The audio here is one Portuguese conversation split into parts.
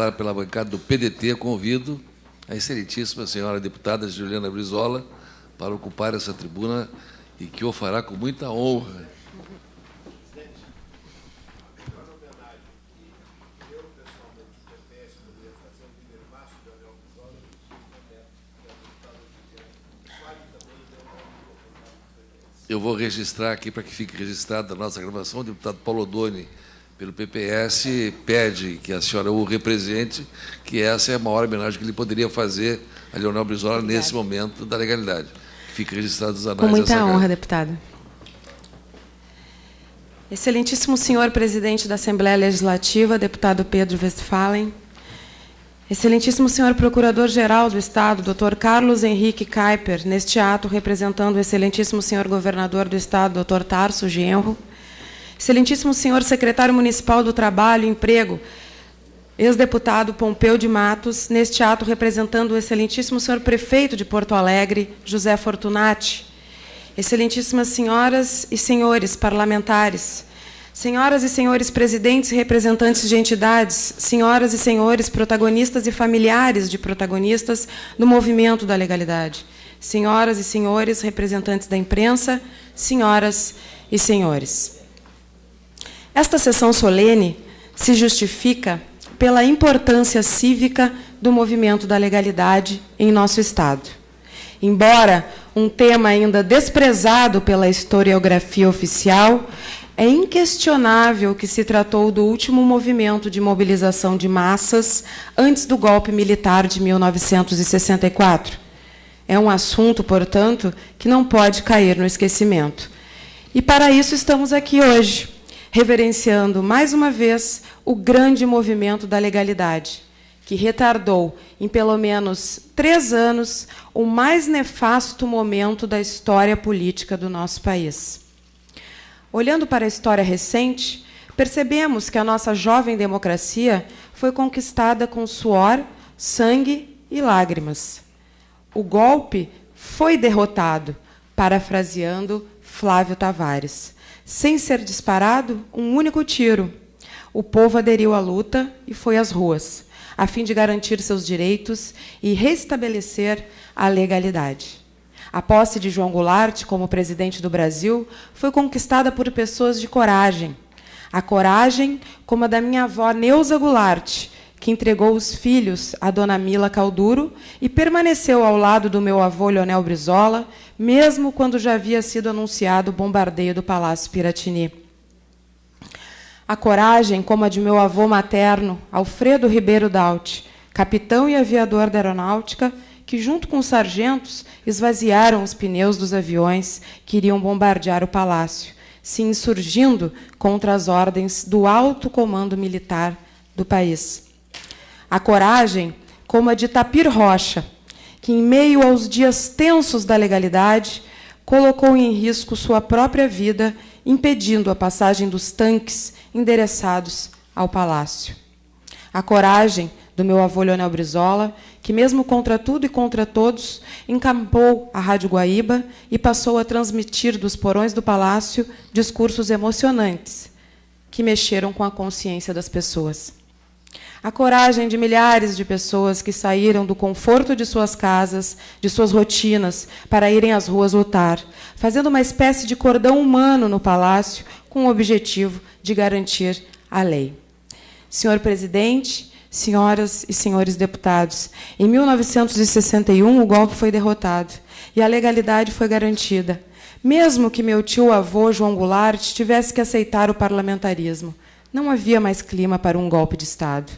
falar pela bancada do PDT, convido a excelentíssima senhora deputada Juliana Brizola para ocupar essa tribuna e que o fará com muita honra. Eu vou registrar aqui, para que fique registrada a nossa gravação, o deputado Paulo Odoni, pelo PPS, pede que a senhora o represente, que essa é a maior homenagem que ele poderia fazer a Leonel Brizola nesse momento da legalidade. Fique registrado os anais. Com muita honra, deputada. Excelentíssimo senhor presidente da Assembleia Legislativa, deputado Pedro Westphalen, excelentíssimo senhor procurador-geral do Estado, doutor Carlos Henrique Kuyper, neste ato representando o excelentíssimo senhor governador do Estado, doutor Tarso Genro, excelentíssimo senhor secretário municipal do Trabalho e Emprego, ex-deputado Pompeu de Matos, neste ato representando o excelentíssimo senhor prefeito de Porto Alegre, José Fortunati, excelentíssimas senhoras e senhores parlamentares, senhoras e senhores presidentes e representantes de entidades, senhoras e senhores protagonistas e familiares de protagonistas do movimento da legalidade, senhoras e senhores representantes da imprensa, senhoras e senhores. Esta sessão solene se justifica pela importância cívica do movimento da legalidade em nosso Estado. Embora um tema ainda desprezado pela historiografia oficial, é inquestionável que se tratou do último movimento de mobilização de massas antes do golpe militar de 1964. É um assunto, portanto, que não pode cair no esquecimento. E, para isso, estamos aqui hoje, reverenciando, mais uma vez, o grande movimento da legalidade, que retardou, em pelo menos 3 anos, o mais nefasto momento da história política do nosso país. Olhando para a história recente, percebemos que a nossa jovem democracia foi conquistada com suor, sangue e lágrimas. O golpe foi derrotado, parafraseando Flávio Tavares, sem ser disparado um único tiro. O povo aderiu à luta e foi às ruas, a fim de garantir seus direitos e restabelecer a legalidade. A posse de João Goulart como presidente do Brasil foi conquistada por pessoas de coragem. A coragem como a da minha avó Neuza Goulart, que entregou os filhos à dona Mila Calduro e permaneceu ao lado do meu avô Leonel Brizola, mesmo quando já havia sido anunciado o bombardeio do Palácio Piratini. A coragem como a de meu avô materno, Alfredo Ribeiro Daut, capitão e aviador da aeronáutica, que, junto com os sargentos, esvaziaram os pneus dos aviões que iriam bombardear o palácio, se insurgindo contra as ordens do alto comando militar do país. A coragem, como a de Tapir Rocha, que, em meio aos dias tensos da legalidade, colocou em risco sua própria vida, impedindo a passagem dos tanques endereçados ao palácio. A coragem do meu avô Leonel Brizola, que, mesmo contra tudo e contra todos, encampou a Rádio Guaíba e passou a transmitir dos porões do palácio discursos emocionantes que mexeram com a consciência das pessoas. A coragem de milhares de pessoas que saíram do conforto de suas casas, de suas rotinas, para irem às ruas lutar, fazendo uma espécie de cordão humano no palácio com o objetivo de garantir a lei. Senhor presidente, senhoras e senhores deputados, em 1961 o golpe foi derrotado e a legalidade foi garantida, mesmo que meu tio-avô João Goulart tivesse que aceitar o parlamentarismo. Não havia mais clima para um golpe de Estado.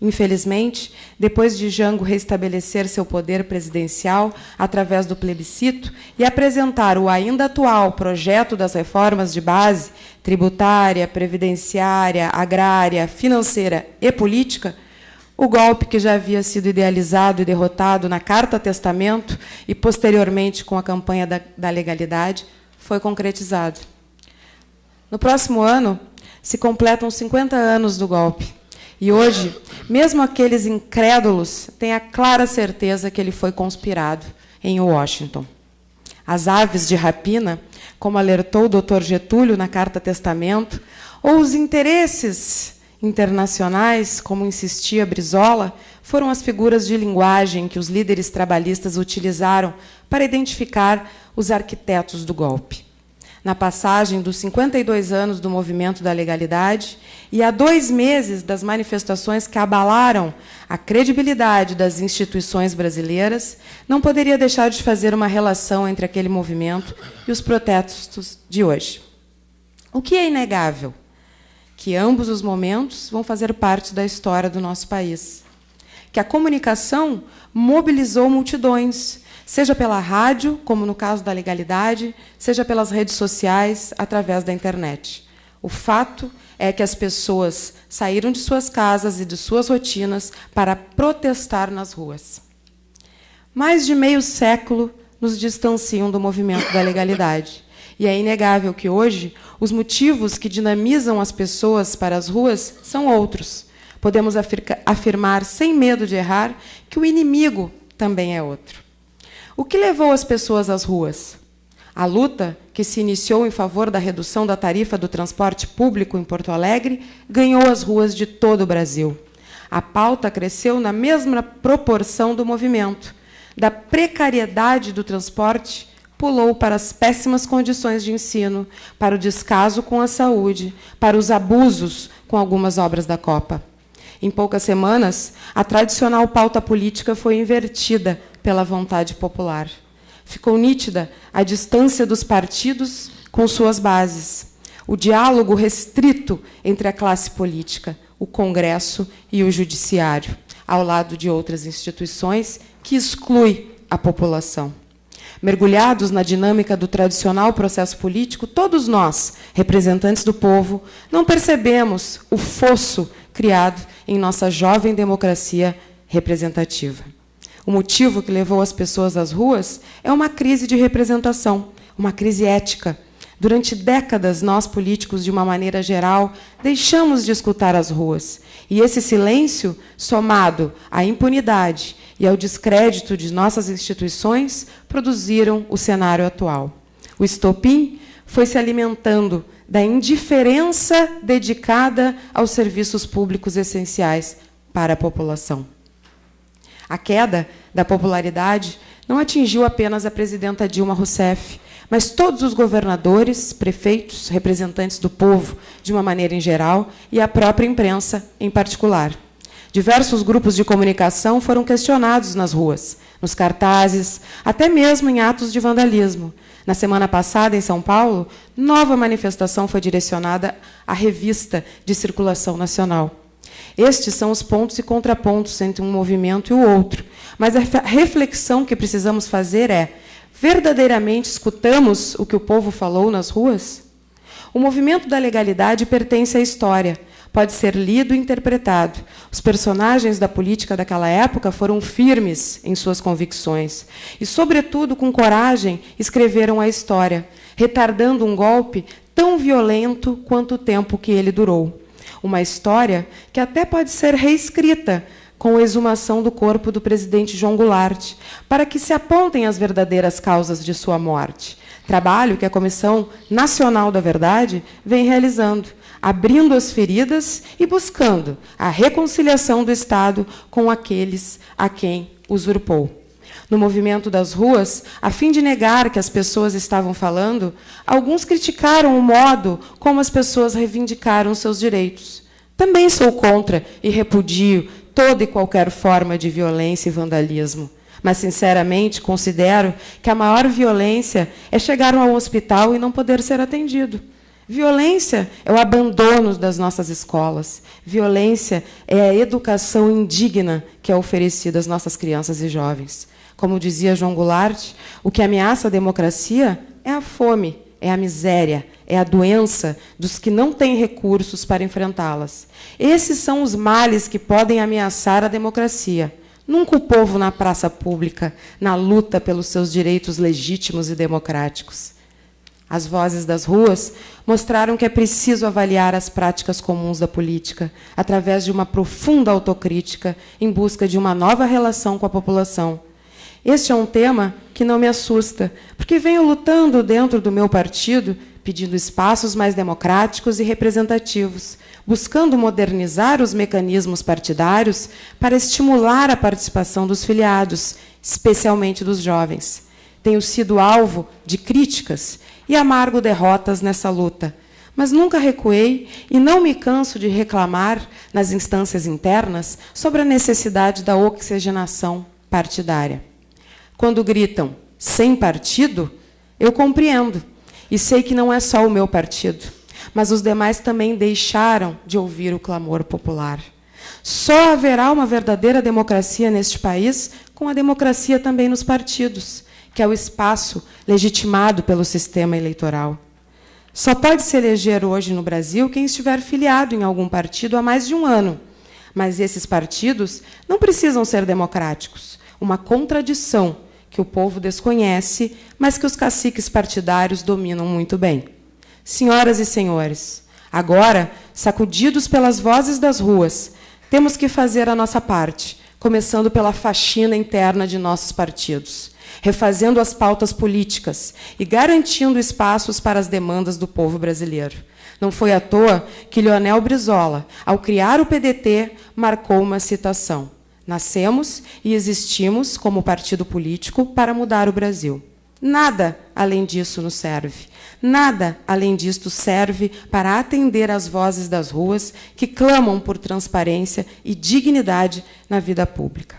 Infelizmente, depois de Jango restabelecer seu poder presidencial através do plebiscito e apresentar o ainda atual projeto das reformas de base, tributária, previdenciária, agrária, financeira e política, o golpe, que já havia sido idealizado e derrotado na Carta Testamento e, posteriormente, com a campanha da legalidade, foi concretizado. No próximo ano, se completam 50 anos do golpe. E hoje, mesmo aqueles incrédulos têm a clara certeza que ele foi conspirado em Washington. As aves de rapina, como alertou o Dr. Getúlio na Carta Testamento, ou os interesses internacionais, como insistia Brizola, foram as figuras de linguagem que os líderes trabalhistas utilizaram para identificar os arquitetos do golpe. Na passagem dos 52 anos do movimento da legalidade e a 2 meses das manifestações que abalaram a credibilidade das instituições brasileiras, não poderia deixar de fazer uma relação entre aquele movimento e os protestos de hoje. O que é inegável? Que ambos os momentos vão fazer parte da história do nosso país. Que a comunicação mobilizou multidões, seja pela rádio, como no caso da legalidade, seja pelas redes sociais, através da internet. O fato é que as pessoas saíram de suas casas e de suas rotinas para protestar nas ruas. Mais de meio século nos distanciam do movimento da legalidade. E é inegável que, hoje, os motivos que dinamizam as pessoas para as ruas são outros. Podemos afirmar, sem medo de errar, que o inimigo também é outro. O que levou as pessoas às ruas? A luta, que se iniciou em favor da redução da tarifa do transporte público em Porto Alegre, ganhou as ruas de todo o Brasil. A pauta cresceu na mesma proporção do movimento. Da precariedade do transporte, pulou para as péssimas condições de ensino, para o descaso com a saúde, para os abusos com algumas obras da Copa. Em poucas semanas, a tradicional pauta política foi invertida pela vontade popular. Ficou nítida a distância dos partidos com suas bases, o diálogo restrito entre a classe política, o Congresso e o Judiciário, ao lado de outras instituições que excluem a população. Mergulhados na dinâmica do tradicional processo político, todos nós, representantes do povo, não percebemos o fosso criado em nossa jovem democracia representativa. O motivo que levou as pessoas às ruas é uma crise de representação, uma crise ética. Durante décadas, nós, políticos, de uma maneira geral, deixamos de escutar as ruas. E esse silêncio, somado à impunidade e ao descrédito de nossas instituições, produziram o cenário atual. O estopim foi se alimentando da indiferença dedicada aos serviços públicos essenciais para a população. A queda da popularidade não atingiu apenas a presidenta Dilma Rousseff, mas todos os governadores, prefeitos, representantes do povo, de uma maneira em geral, e a própria imprensa em particular. Diversos grupos de comunicação foram questionados nas ruas, nos cartazes, até mesmo em atos de vandalismo. Na semana passada, em São Paulo, nova manifestação foi direcionada à revista de circulação nacional. Estes são os pontos e contrapontos entre um movimento e o outro. Mas a reflexão que precisamos fazer é: verdadeiramente escutamos o que o povo falou nas ruas? O movimento da legalidade pertence à história. Pode ser lido e interpretado. Os personagens da política daquela época foram firmes em suas convicções e, sobretudo, com coragem, escreveram a história, retardando um golpe tão violento quanto o tempo que ele durou. Uma história que até pode ser reescrita com a exumação do corpo do presidente João Goulart, para que se apontem as verdadeiras causas de sua morte. Trabalho que a Comissão Nacional da Verdade vem realizando, abrindo as feridas e buscando a reconciliação do Estado com aqueles a quem usurpou. No movimento das ruas, a fim de negar que as pessoas estavam falando, alguns criticaram o modo como as pessoas reivindicaram seus direitos. Também sou contra e repudio toda e qualquer forma de violência e vandalismo. Mas, sinceramente, considero que a maior violência é chegar ao hospital e não poder ser atendido. Violência é o abandono das nossas escolas. Violência é a educação indigna que é oferecida às nossas crianças e jovens. Como dizia João Goulart, o que ameaça a democracia é a fome, é a miséria, é a doença dos que não têm recursos para enfrentá-las. Esses são os males que podem ameaçar a democracia. Nunca o povo na praça pública, na luta pelos seus direitos legítimos e democráticos. As vozes das ruas mostraram que é preciso avaliar as práticas comuns da política, através de uma profunda autocrítica, em busca de uma nova relação com a população. Este é um tema que não me assusta, porque venho lutando dentro do meu partido pedindo espaços mais democráticos e representativos, buscando modernizar os mecanismos partidários para estimular a participação dos filiados, especialmente dos jovens. Tenho sido alvo de críticas e amargo derrotas nessa luta, mas nunca recuei e não me canso de reclamar nas instâncias internas sobre a necessidade da oxigenação partidária. Quando gritam sem partido, eu compreendo e sei que não é só o meu partido, mas os demais também deixaram de ouvir o clamor popular. Só haverá uma verdadeira democracia neste país com a democracia também nos partidos, que é o espaço legitimado pelo sistema eleitoral. Só pode se eleger hoje no Brasil quem estiver filiado em algum partido há mais de um ano. Mas esses partidos não precisam ser democráticos. Uma contradição que o povo desconhece, mas que os caciques partidários dominam muito bem. Senhoras e senhores, agora, sacudidos pelas vozes das ruas, temos que fazer a nossa parte, começando pela faxina interna de nossos partidos, refazendo as pautas políticas e garantindo espaços para as demandas do povo brasileiro. Não foi à toa que Leonel Brizola, ao criar o PDT, marcou uma citação: nascemos e existimos como partido político para mudar o Brasil. Nada além disso nos serve. Nada além disto serve para atender às vozes das ruas que clamam por transparência e dignidade na vida pública.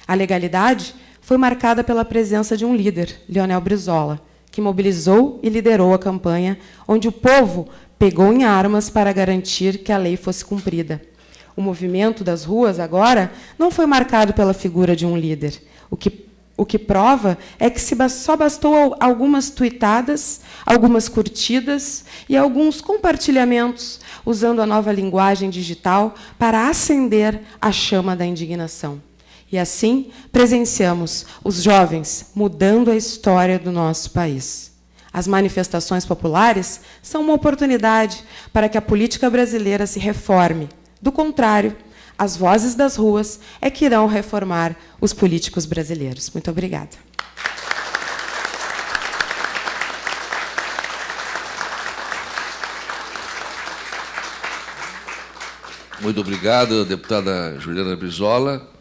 A legalidade foi marcada pela presença de um líder, Leonel Brizola, que mobilizou e liderou a campanha, onde o povo pegou em armas para garantir que a lei fosse cumprida. O movimento das ruas, agora, não foi marcado pela figura de um líder. O que prova é que só bastou algumas tuitadas, algumas curtidas e alguns compartilhamentos, usando a nova linguagem digital para acender a chama da indignação. E assim presenciamos os jovens mudando a história do nosso país. As manifestações populares são uma oportunidade para que a política brasileira se reforme. Do contrário, as vozes das ruas é que irão reformar os políticos brasileiros. Muito obrigada. Muito obrigado, deputada Juliana Brizola.